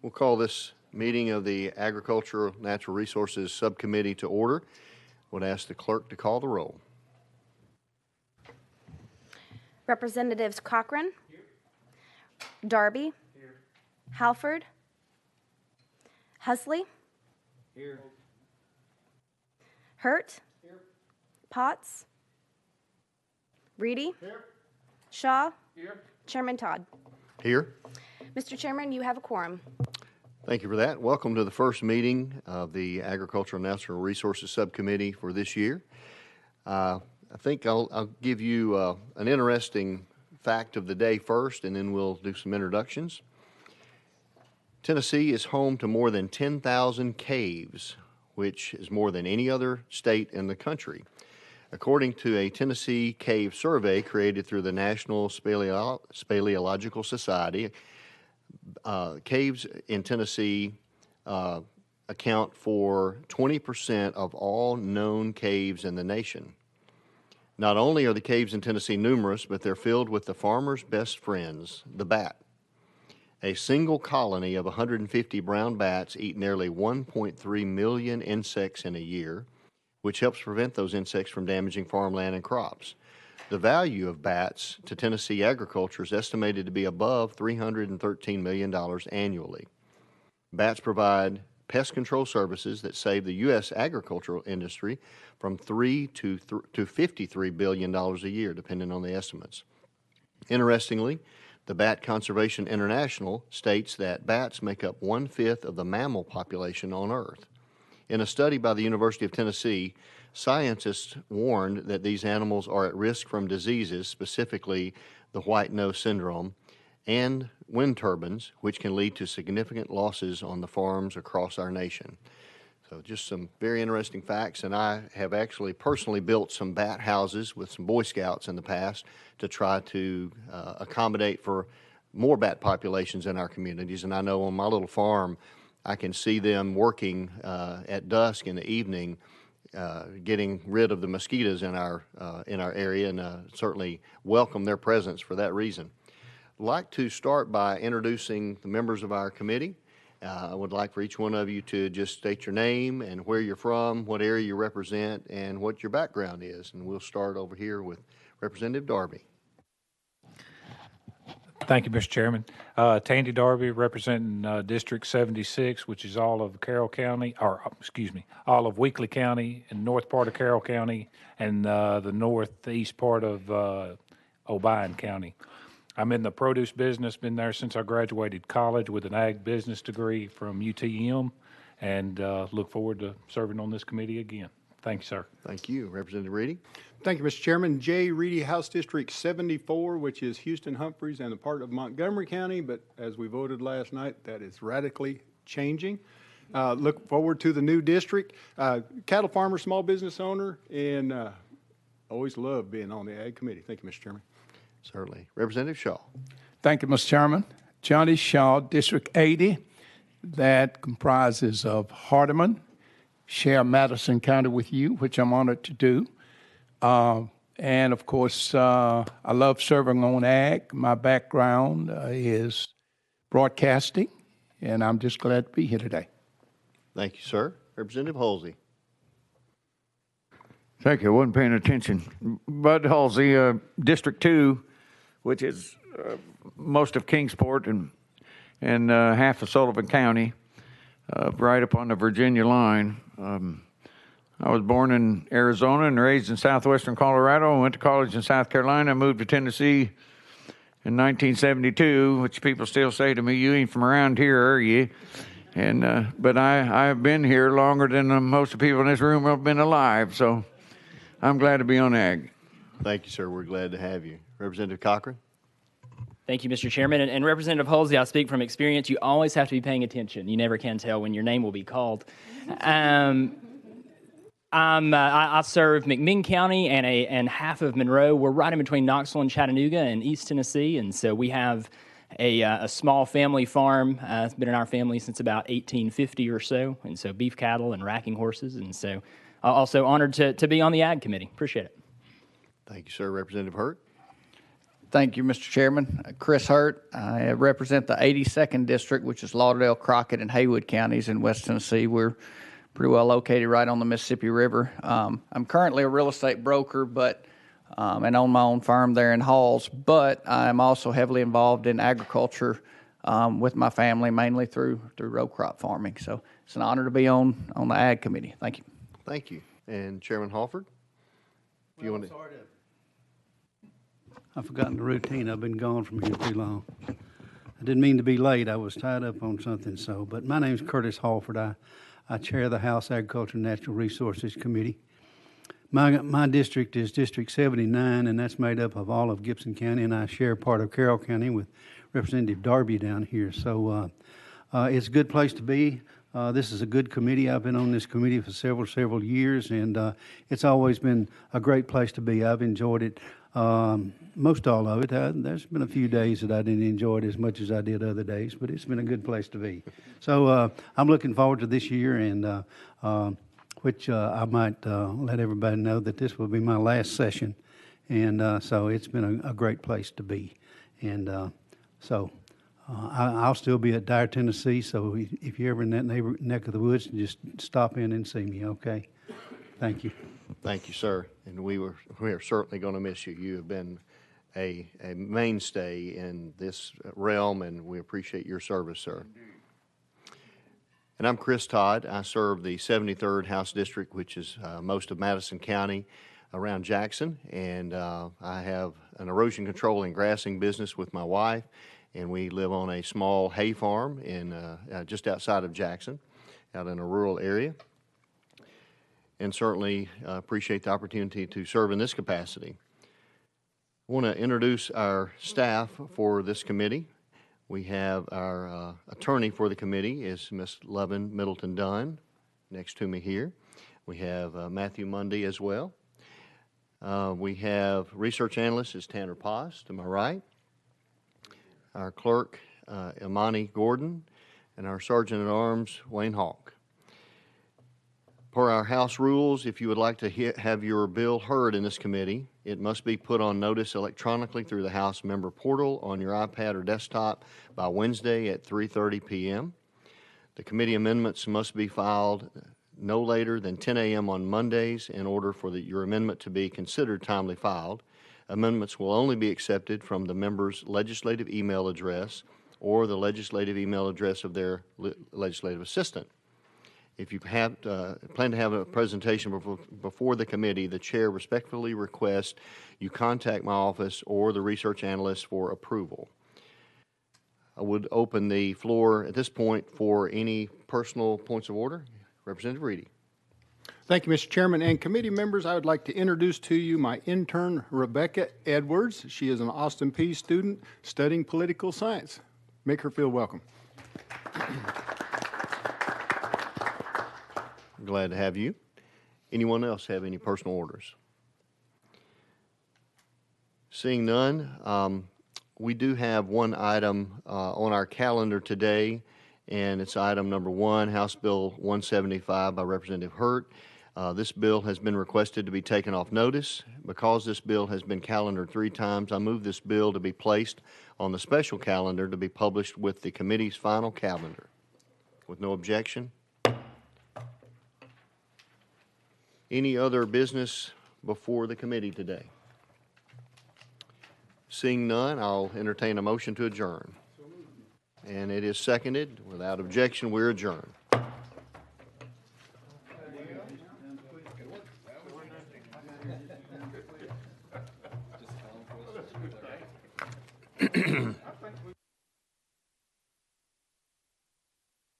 We'll call this meeting of the Agricultural Natural Resources Subcommittee to order. Would ask the clerk to call the roll. Representatives Cochran. Here. Darby. Here. Halford. Husley. Here. Hurt. Here. Potts. Reedy. Here. Shaw. Here. Chairman Todd. Here. Mr. Chairman, you have a quorum. Thank you for that. Welcome to the first meeting of the Agricultural and Natural Resources Subcommittee for this year. I think I'll give you an interesting fact of the day first, and then we'll do some introductions. Tennessee is home to more than 10,000 caves, which is more than any other state in the country. According to a Tennessee cave survey created through the National Speleological Society, caves in Tennessee account for 20% of all known caves in the nation. Not only are the caves in Tennessee numerous, but they're filled with the farmer's best friends, the bat. A single colony of 150 brown bats eat nearly 1.3 million insects in a year, which helps prevent those insects from damaging farmland and crops. The value of bats to Tennessee agriculture is estimated to be above $313 million annually. Bats provide pest control services that save the U.S. agricultural industry from $3 to $53 billion a year, depending on the estimates. Interestingly, the Bat Conservation International states that bats make up 1/5 of the mammal population on Earth. In a study by the University of Tennessee, scientists warned that these animals are at risk from diseases, specifically the white nose syndrome and wind turbines, which can lead to significant losses on the farms across our nation. So just some very interesting facts, and I have actually personally built some bat houses with some Boy Scouts in the past to try to accommodate for more bat populations in our communities. And I know on my little farm, I can see them working at dusk in the evening, getting rid of the mosquitoes in our area, and certainly welcome their presence for that reason. I'd like to start by introducing the members of our committee. I would like for each one of you to just state your name and where you're from, what area you represent, and what your background is. And we'll start over here with Representative Darby. Thank you, Mr. Chairman. Tandy Darby, representing District 76, which is all of Carroll County, all of Weakley County and north part of Carroll County and the northeast part of Obion County. I'm in the produce business, been there since I graduated college with an ag business degree from UTM, and look forward to serving on this committee again. Thank you, sir. Thank you. Representative Reedy. Thank you, Mr. Chairman. J. Reedy, House District 74, which is Houston, Humphreys, and a part of Montgomery County, but as we voted last night, that is radically changing. Look forward to the new district. Cattle farmer, small business owner, and always love being on the Ag Committee. Thank you, Mr. Chairman. Certainly. Representative Shaw. Thank you, Mr. Chairman. Johnny Shaw, District 80, that comprises of Hardeman, share Madison County with you, which I'm honored to do. And of course, I love serving on ag. My background is broadcasting, and I'm just glad to be here today. Thank you, sir. Representative Halsey. Thank you. I wasn't paying attention. Bud Halsey, District 2, which is most of Kingsport and half of Sullivan County, right up on the Virginia line. I was born in Arizona and raised in southwestern Colorado. I went to college in South Carolina. I moved to Tennessee in 1972, which people still say to me, "You ain't from around here, are you?" And but I have been here longer than most of the people in this room have been alive, so I'm glad to be on ag. Thank you, sir. We're glad to have you. Representative Cochran. Thank you, Mr. Chairman. And Representative Halsey, I speak from experience. You always have to be paying attention. You never can tell when your name will be called. I serve McMinn County and half of Monroe. We're right in between Knoxville and Chattanooga in East Tennessee, and so we have a small family farm. It's been in our family since about 1850 or so, and so beef cattle and racking horses, and so also honored to be on the Ag Committee. Appreciate it. Thank you, sir. Representative Hurt. Thank you, Mr. Chairman. Chris Hurt. I represent the 82nd District, which is Lauderdale, Crockett, and Haywood counties in West Tennessee. We're pretty well located right on the Mississippi River. I'm currently a real estate broker, but and own my own farm there in Halls, but I'm also heavily involved in agriculture with my family, mainly through row crop farming. So it's an honor to be on the Ag Committee. Thank you. Thank you. And Chairman Halford? If you want to. I've forgotten the routine. I've been gone from here too long. I didn't mean to be late. I was tied up on something. But my name's Curtis Halford. I chair the House Agriculture and Natural Resources Committee. My district is District 79, and that's made up of all of Gibson County, and I share part of Carroll County with Representative Darby down here. So it's a good place to be. This is a good committee. I've been on this committee for several years, and it's always been a great place to be. I've enjoyed it, most all of it. There's been a few days that I didn't enjoy it as much as I did other days, but it's been a good place to be. So I'm looking forward to this year, and which I might let everybody know that this will be my last session, and so it's been a great place to be. And I'll still be at Dyer, Tennessee, so if you're ever in that neck of the woods, just stop in and see me, okay? Thank you. Thank you, sir. And we are certainly going to miss you. You have been a mainstay in this realm, and we appreciate your service, sir. And I'm Chris Todd. I serve the 73rd House District, which is most of Madison County around Jackson, and I have an erosion control and grassing business with my wife, and we live on a small hay farm in just outside of Jackson, out in a rural area, and certainly appreciate the opportunity to serve in this capacity. I want to introduce our staff for this committee. We have our attorney for the committee is Ms. Lovin Middleton Dunn, next to me here. We have Matthew Mundy as well. We have research analyst is Tanner Post, to my right. Our clerk, Imani Gordon, and our sergeant at arms, Wayne Hawk. Per our House rules, if you would like to have your bill heard in this committee, it must be put on notice electronically through the House member portal on your iPad or desktop by Wednesday at 3:30 p.m. The committee amendments must be filed no later than 10 a.m. on Mondays in order for your amendment to be considered timely filed. Amendments will only be accepted from the member's legislative email address or the legislative email address of their legislative assistant. If you plan to have a presentation before the committee, the chair respectfully requests you contact my office or the research analyst for approval. I would open the floor at this point for any personal points of order. Representative Reedy. Thank you, Mr. Chairman and committee members. I would like to introduce to you my intern, Rebecca Edwards. She is an Austin Peay student studying political science. Make her feel welcome. Glad to have you. Anyone else have any personal orders? Seeing none, we do have one item on our calendar today, and it's item number 1, House Bill 175 by Representative Hurt. This bill has been requested to be taken off notice. Because this bill has been calendared 3 times, I move this bill to be placed on the special calendar to be published with the committee's final calendar. With no objection. Any other business before the committee today? Seeing none, I'll entertain a motion to adjourn. And it is seconded. Without objection, we're adjourned.